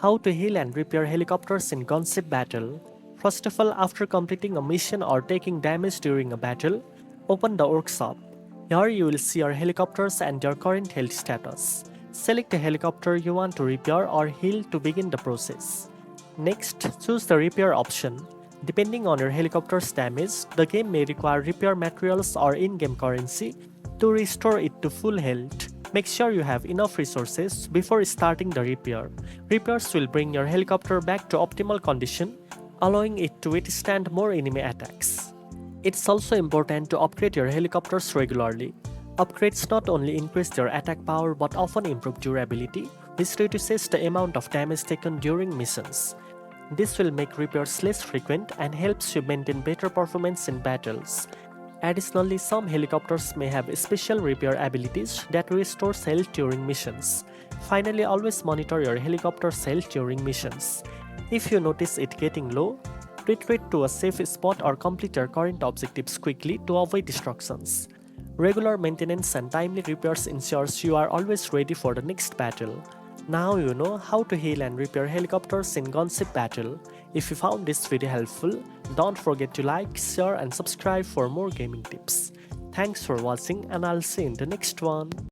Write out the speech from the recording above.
How to heal and repair helicopters in Gunship Battle. First of all, after completing a mission or taking damage during a battle, open the workshop. Here you will see your helicopters and your current health status. Select a helicopter you want to repair or heal to begin the process. Next, choose the repair option. Depending on your helicopter's damage, the game may require repair materials or in-game currency to restore it to full health. Make sure you have enough resources before starting the repair. Repairs will bring your helicopter back to optimal condition, allowing it to withstand more enemy attacks. It's also important to upgrade your helicopters regularly. Upgrades not only increase their attack power but often improve durability, which reduces the amount of damage taken during missions. This will make repairs less frequent and helps you maintain better performance in battles. Additionally, some helicopters may have special repair abilities that restore health during missions. Finally, always monitor your helicopter's health during missions. If you notice it getting low, retreat to a safe spot or complete your current objectives quickly to avoid destructions. Regular maintenance and timely repairs ensures you are always ready for the next battle. Now you know how to heal and repair helicopters in Gunship Battle. If you found this video helpful, don't forget to like, share and subscribe for more gaming tips. Thanks for watching and I'll see you in the next one.